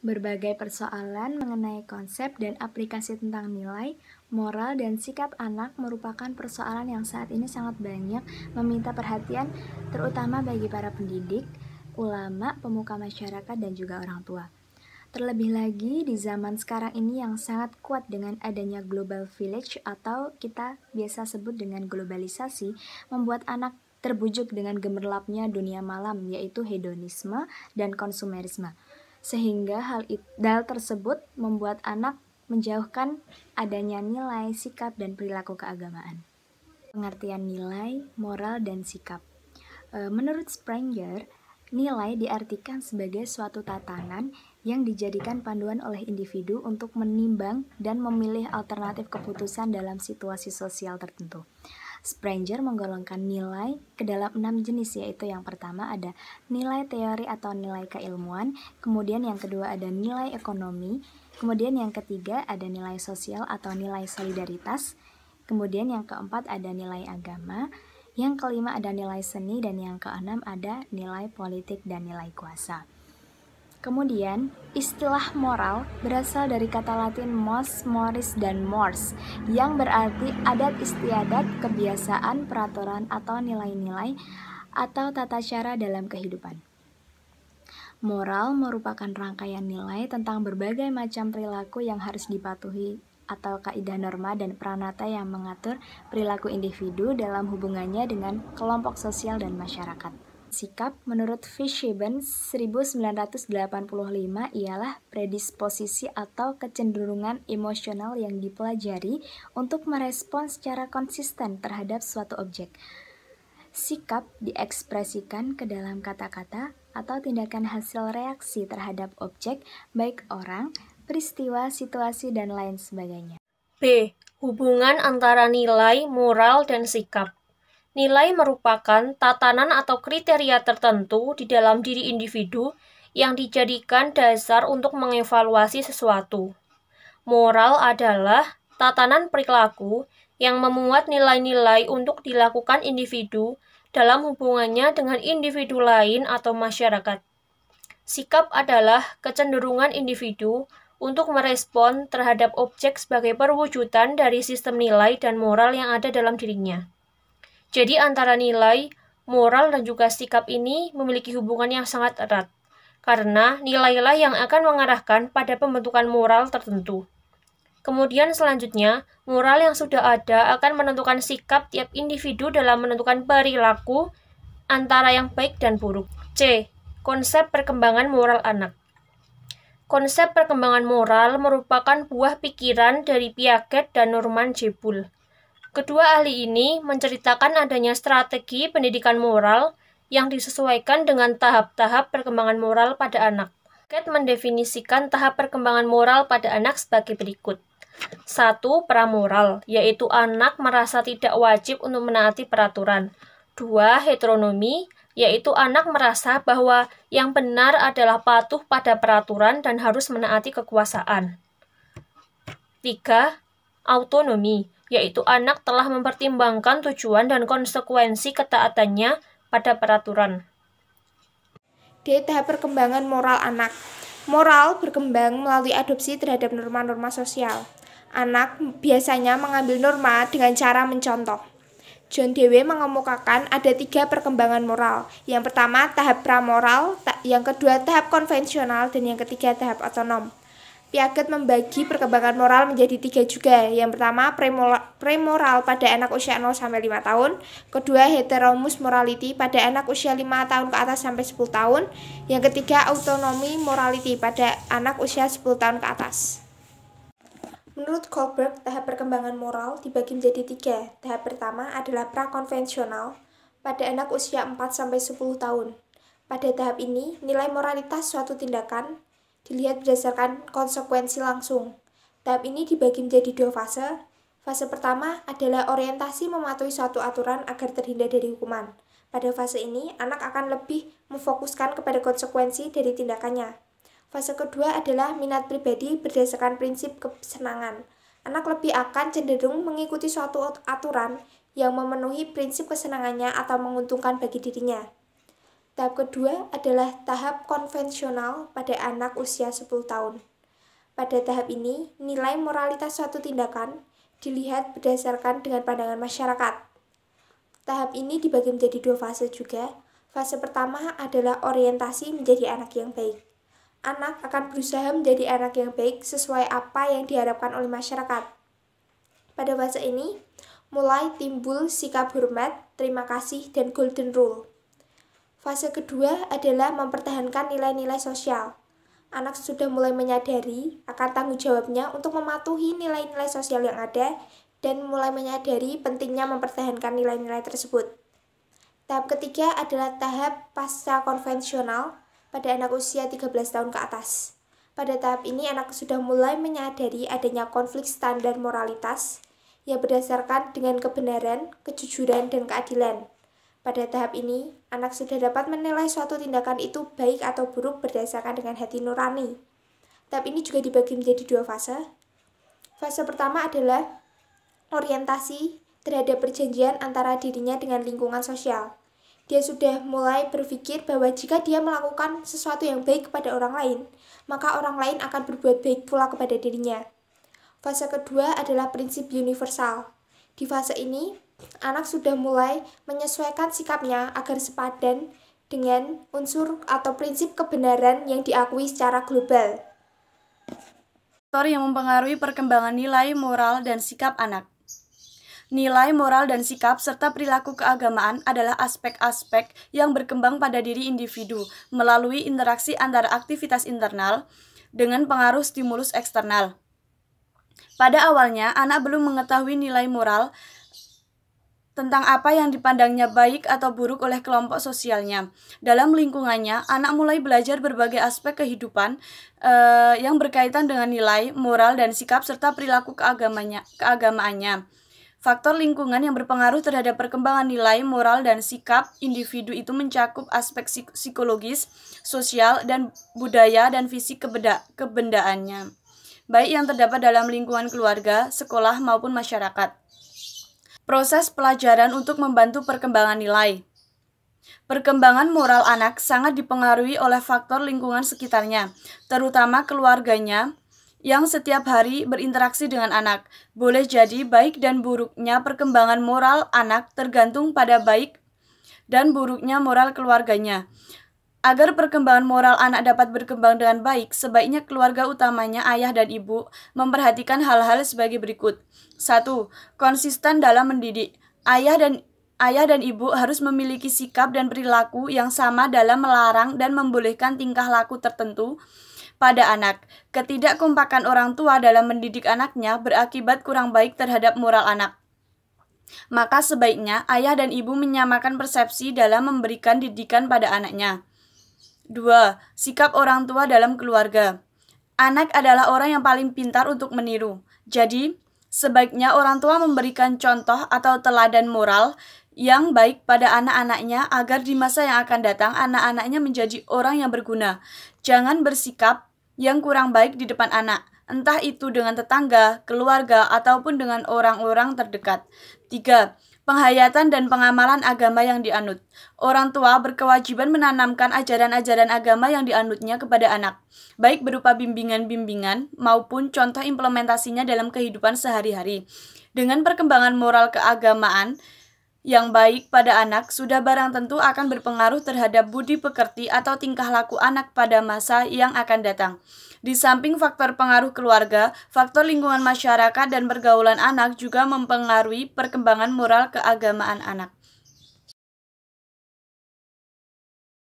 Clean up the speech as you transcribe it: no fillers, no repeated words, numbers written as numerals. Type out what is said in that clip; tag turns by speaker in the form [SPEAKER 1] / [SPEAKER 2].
[SPEAKER 1] Berbagai persoalan mengenai konsep dan aplikasi tentang nilai, moral, dan sikap anak merupakan persoalan yang saat ini sangat banyak meminta perhatian, terutama bagi para pendidik, ulama, pemuka masyarakat, dan juga orang tua. Terlebih lagi di zaman sekarang ini yang sangat kuat dengan adanya global village atau kita biasa sebut dengan globalisasi, membuat anak terbujuk dengan gemerlapnya dunia malam, yaitu hedonisme dan konsumerisme. Sehingga hal tersebut membuat anak menjauhkan adanya nilai, sikap, dan perilaku keagamaan. Pengertian nilai, moral, dan sikap. Menurut Sprenger, nilai diartikan sebagai suatu tatanan yang dijadikan panduan oleh individu untuk menimbang dan memilih alternatif keputusan dalam situasi sosial tertentu. Sprenger menggolongkan nilai ke dalam 6 jenis, yaitu yang pertama ada nilai teori atau nilai keilmuan, kemudian yang kedua ada nilai ekonomi, kemudian yang ketiga ada nilai sosial atau nilai solidaritas, kemudian yang keempat ada nilai agama, yang kelima ada nilai seni, dan yang keenam ada nilai politik dan nilai kuasa. Kemudian, istilah moral berasal dari kata Latin mos, moris, dan mors, yang berarti adat istiadat, kebiasaan, peraturan, atau nilai-nilai, atau tata cara dalam kehidupan. Moral merupakan rangkaian nilai tentang berbagai macam perilaku yang harus dipatuhi atau kaidah norma dan pranata yang mengatur perilaku individu dalam hubungannya dengan kelompok sosial dan masyarakat. Sikap menurut Fischeben 1985 ialah predisposisi atau kecenderungan emosional yang dipelajari untuk merespons secara konsisten terhadap suatu objek. Sikap diekspresikan ke dalam kata-kata atau tindakan hasil reaksi terhadap objek, baik orang, peristiwa, situasi, dan lain sebagainya.
[SPEAKER 2] B. Hubungan antara nilai, moral, dan sikap. Nilai merupakan tatanan atau kriteria tertentu di dalam diri individu yang dijadikan dasar untuk mengevaluasi sesuatu. Moral adalah tatanan perilaku yang memuat nilai-nilai untuk dilakukan individu dalam hubungannya dengan individu lain atau masyarakat. Sikap adalah kecenderungan individu untuk merespon terhadap objek sebagai perwujudan dari sistem nilai dan moral yang ada dalam dirinya. Jadi antara nilai, moral, dan juga sikap ini memiliki hubungan yang sangat erat, karena nilailah yang akan mengarahkan pada pembentukan moral tertentu. Kemudian selanjutnya, moral yang sudah ada akan menentukan sikap tiap individu dalam menentukan perilaku antara yang baik dan buruk. C. Konsep perkembangan moral anak. Konsep perkembangan moral merupakan buah pikiran dari Piaget dan Norman J. Boole. Kedua ahli ini menceritakan adanya strategi pendidikan moral yang disesuaikan dengan tahap-tahap perkembangan moral pada anak. Piaget mendefinisikan tahap perkembangan moral pada anak sebagai berikut. 1. Pramoral, yaitu anak merasa tidak wajib untuk menaati peraturan. 2. Heteronomi, yaitu anak merasa bahwa yang benar adalah patuh pada peraturan dan harus menaati kekuasaan. 3. Autonomi, yaitu anak telah mempertimbangkan tujuan dan konsekuensi ketaatannya pada peraturan.
[SPEAKER 3] D. Tahap perkembangan moral anak. Moral berkembang melalui adopsi terhadap norma-norma sosial. Anak biasanya mengambil norma dengan cara mencontoh. John Dewey mengemukakan ada 3 perkembangan moral. Yang pertama, tahap pramoral, yang kedua, tahap konvensional, dan yang ketiga, tahap otonom. Piaget membagi perkembangan moral menjadi 3 juga. Yang pertama, premoral pada anak usia 0-5 tahun. Kedua, heteromus morality pada anak usia 5 tahun ke atas sampai 10 tahun. Yang ketiga, autonomy morality pada anak usia 10 tahun ke atas. Menurut Kohlberg, tahap perkembangan moral dibagi menjadi 3. Tahap pertama adalah prakonvensional pada anak usia 4-10 tahun. Pada tahap ini, nilai moralitas suatu tindakan dilihat berdasarkan konsekuensi langsung. Tahap ini dibagi menjadi 2 fase. Fase pertama adalah orientasi mematuhi suatu aturan agar terhindar dari hukuman. Pada fase ini, anak akan lebih memfokuskan kepada konsekuensi dari tindakannya. Fase kedua adalah minat pribadi berdasarkan prinsip kesenangan. Anak lebih akan cenderung mengikuti suatu aturan yang memenuhi prinsip kesenangannya atau menguntungkan bagi dirinya. Tahap kedua adalah tahap konvensional pada anak usia 10 tahun. Pada tahap ini, nilai moralitas suatu tindakan dilihat berdasarkan dengan pandangan masyarakat. Tahap ini dibagi menjadi 2 fase juga. Fase pertama adalah orientasi menjadi anak yang baik. Anak akan berusaha menjadi anak yang baik sesuai apa yang diharapkan oleh masyarakat. Pada fase ini, mulai timbul sikap hormat, terima kasih, dan golden rule. Fase kedua adalah mempertahankan nilai-nilai sosial. Anak sudah mulai menyadari akan tanggung jawabnya untuk mematuhi nilai-nilai sosial yang ada dan mulai menyadari pentingnya mempertahankan nilai-nilai tersebut. Tahap ketiga adalah tahap pasca konvensional pada anak usia 13 tahun ke atas. Pada tahap ini anak sudah mulai menyadari adanya konflik standar moralitas yang berdasarkan dengan kebenaran, kejujuran, dan keadilan. Pada tahap ini, anak sudah dapat menilai suatu tindakan itu baik atau buruk berdasarkan dengan hati nurani. Tahap ini juga dibagi menjadi 2 fase. Fase pertama adalah orientasi terhadap perjanjian antara dirinya dengan lingkungan sosial. Dia sudah mulai berpikir bahwa jika dia melakukan sesuatu yang baik kepada orang lain, maka orang lain akan berbuat baik pula kepada dirinya. Fase kedua adalah prinsip universal. Di fase ini, anak sudah mulai menyesuaikan sikapnya agar sepadan dengan unsur atau prinsip kebenaran yang diakui secara global.
[SPEAKER 4] Faktor yang mempengaruhi perkembangan nilai, moral, dan sikap anak. Nilai, moral, dan sikap serta perilaku keagamaan adalah aspek-aspek yang berkembang pada diri individu melalui interaksi antara aktivitas internal dengan pengaruh stimulus eksternal. Pada awalnya, anak belum mengetahui nilai moral tentang apa yang dipandangnya baik atau buruk oleh kelompok sosialnya. Dalam lingkungannya, anak mulai belajar berbagai aspek kehidupan yang berkaitan dengan nilai, moral, dan sikap serta perilaku keagamaannya. Faktor lingkungan yang berpengaruh terhadap perkembangan nilai, moral, dan sikap individu itu mencakup aspek psikologis, sosial, dan budaya dan fisik kebendaannya, baik yang terdapat dalam lingkungan keluarga, sekolah, maupun masyarakat. Proses pelajaran untuk membantu perkembangan nilai. Perkembangan moral anak sangat dipengaruhi oleh faktor lingkungan sekitarnya, terutama keluarganya yang setiap hari berinteraksi dengan anak. Boleh jadi baik dan buruknya perkembangan moral anak tergantung pada baik dan buruknya moral keluarganya. Agar perkembangan moral anak dapat berkembang dengan baik, sebaiknya keluarga utamanya ayah dan ibu memperhatikan hal-hal sebagai berikut. 1. Konsisten dalam mendidik. Ayah dan ibu harus memiliki sikap dan perilaku yang sama dalam melarang dan membolehkan tingkah laku tertentu pada anak. Ketidakkompakan orang tua dalam mendidik anaknya berakibat kurang baik terhadap moral anak. Maka sebaiknya ayah dan ibu menyamakan persepsi dalam memberikan didikan pada anaknya. 2. Sikap orang tua dalam keluarga. Anak adalah orang yang paling pintar untuk meniru. Jadi, sebaiknya orang tua memberikan contoh atau teladan moral yang baik pada anak-anaknya agar di masa yang akan datang anak-anaknya menjadi orang yang berguna. Jangan bersikap yang kurang baik di depan anak, entah itu dengan tetangga, keluarga, ataupun dengan orang-orang terdekat. 3. Penghayatan dan pengamalan agama yang dianut. Orang tua berkewajiban menanamkan ajaran-ajaran agama yang dianutnya kepada anak, baik berupa bimbingan-bimbingan maupun contoh implementasinya dalam kehidupan sehari-hari. Dengan perkembangan moral keagamaan yang baik pada anak, sudah barang tentu akan berpengaruh terhadap budi pekerti atau tingkah laku anak pada masa yang akan datang. Di samping faktor pengaruh keluarga, faktor lingkungan masyarakat dan pergaulan anak juga mempengaruhi perkembangan moral keagamaan anak.